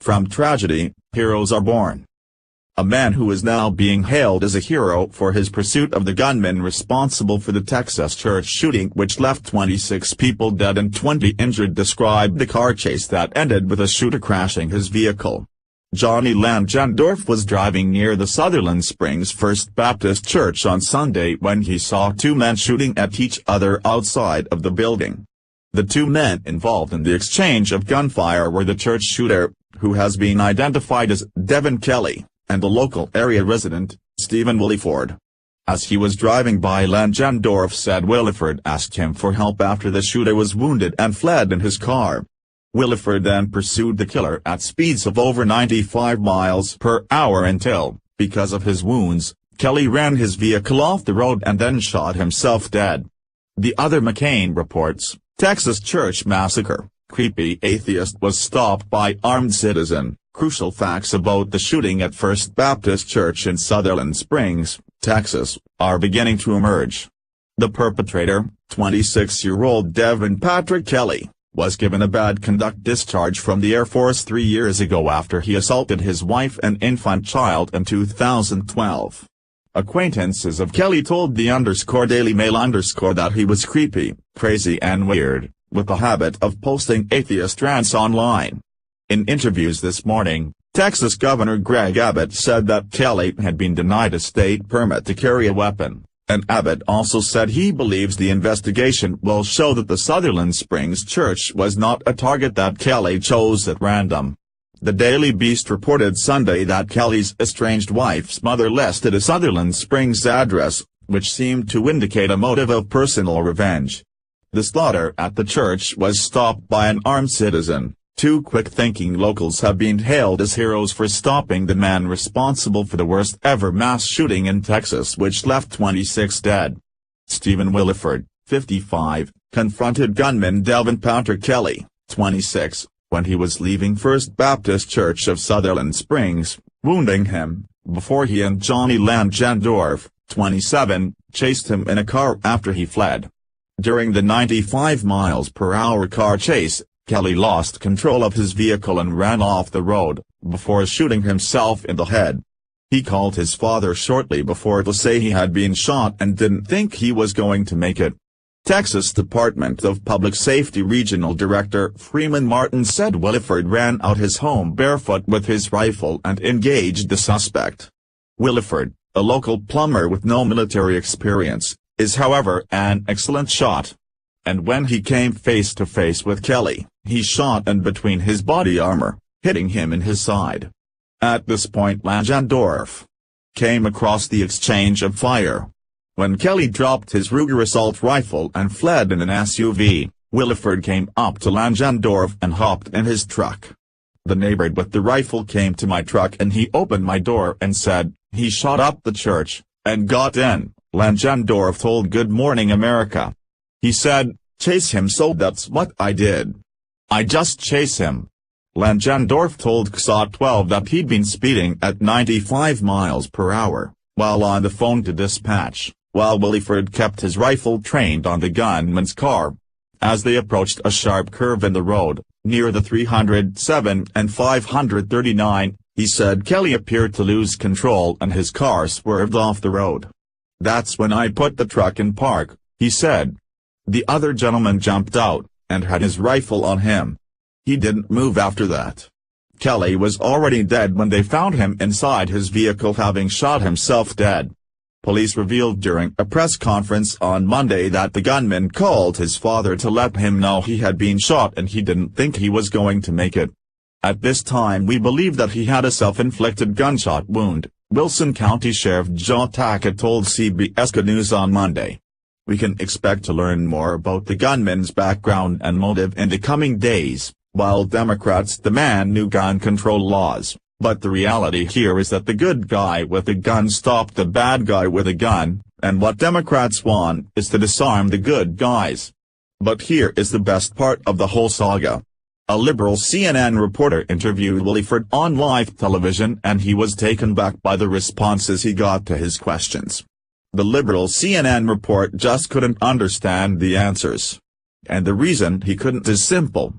From tragedy, heroes are born. A man who is now being hailed as a hero for his pursuit of the gunman responsible for the Texas church shooting which left 26 people dead and 20 injured described the car chase that ended with a shooter crashing his vehicle. Johnny Langendorf was driving near the Sutherland Springs First Baptist Church on Sunday when he saw two men shooting at each other outside of the building. The two men involved in the exchange of gunfire were the church shooter, who has been identified as Devin Kelly, and a local area resident, Stephen Williford. As he was driving by, Langendorf said Williford asked him for help after the shooter was wounded and fled in his car. Williford then pursued the killer at speeds of over 95 miles per hour until, because of his wounds, Kelly ran his vehicle off the road and then shot himself dead. The other McCain reports, Texas church massacre, creepy atheist was stopped by armed citizen. Crucial facts about the shooting at First Baptist Church in Sutherland Springs, Texas, are beginning to emerge. The perpetrator, 26-year-old Devin Patrick Kelly, was given a bad conduct discharge from the Air Force 3 years ago after he assaulted his wife and infant child in 2012. Acquaintances of Kelly told the _Daily Mail _ that he was creepy, crazy and weird, with the habit of posting atheist rants online. In interviews this morning, Texas Governor Greg Abbott said that Kelly had been denied a state permit to carry a weapon, and Abbott also said he believes the investigation will show that the Sutherland Springs Church was not a target that Kelly chose at random. The Daily Beast reported Sunday that Kelly's estranged wife's mother listed a Sutherland Springs address, which seemed to indicate a motive of personal revenge. The slaughter at the church was stopped by an armed citizen. Two quick-thinking locals have been hailed as heroes for stopping the man responsible for the worst-ever mass shooting in Texas which left 26 dead. Stephen Williford, 55, confronted gunman Devin Patrick Kelly, 26, when he was leaving First Baptist Church of Sutherland Springs, wounding him, before he and Johnny Langendorf, 27, chased him in a car after he fled. During the 95 miles per hour car chase, Kelly lost control of his vehicle and ran off the road, before shooting himself in the head. He called his father shortly before to say he had been shot and didn't think he was going to make it. Texas Department of Public Safety Regional Director Freeman Martin said Williford ran out his home barefoot with his rifle and engaged the suspect. Williford, a local plumber with no military experience, is however an excellent shot. And when he came face-to-face with Kelly, he shot in between his body armor, hitting him in his side. At this point Langendorf came across the exchange of fire. When Kelly dropped his Ruger assault rifle and fled in an SUV, Williford came up to Langendorf and hopped in his truck. The neighbor with the rifle came to my truck and he opened my door and said, "He shot up the church, and got in," Langendorf told Good Morning America. He said, "Chase him, so that's what I did. I just chase him." Langendorf told XOT 12 that he'd been speeding at 95 miles per hour, while on the phone to dispatch, while Williford kept his rifle trained on the gunman's car. As they approached a sharp curve in the road, near the 307 and 539, he said Kelly appeared to lose control and his car swerved off the road. "That's when I put the truck in park," he said. The other gentleman jumped out, and had his rifle on him. He didn't move after that. Kelly was already dead when they found him inside his vehicle, having shot himself dead. Police revealed during a press conference on Monday that the gunman called his father to let him know he had been shot and he didn't think he was going to make it. "At this time we believe that he had a self-inflicted gunshot wound," Wilson County Sheriff Joe Tackett told CBS News on Monday. "We can expect to learn more about the gunman's background and motive in the coming days, while Democrats demand new gun control laws, but the reality here is that the good guy with a gun stopped the bad guy with a gun, and what Democrats want is to disarm the good guys. But here is the best part of the whole saga. A liberal CNN reporter interviewed Williford on live television and he was taken back by the responses he got to his questions. The liberal CNN report just couldn't understand the answers. And the reason he couldn't is simple.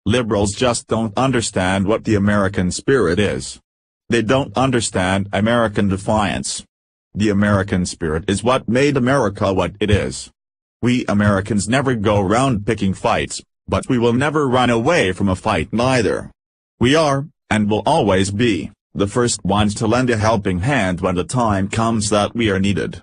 Liberals just don't understand what the American spirit is. They don't understand American defiance. The American spirit is what made America what it is. We Americans never go around picking fights, but we will never run away from a fight neither. We are, and will always be, the first ones to lend a helping hand when the time comes that we are needed.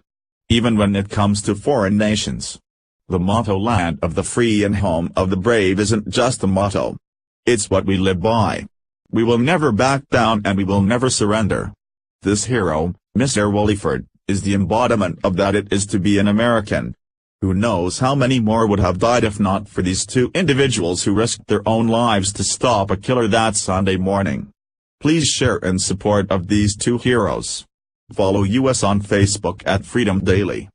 Even when it comes to foreign nations. The motto "Land of the free and home of the brave" isn't just a motto. It's what we live by. We will never back down and we will never surrender. This hero, Mr. Williford, is the embodiment of that it is to be an American. Who knows how many more would have died if not for these two individuals who risked their own lives to stop a killer that Sunday morning. Please share in support of these two heroes. Follow us on Facebook at Freedom Daily.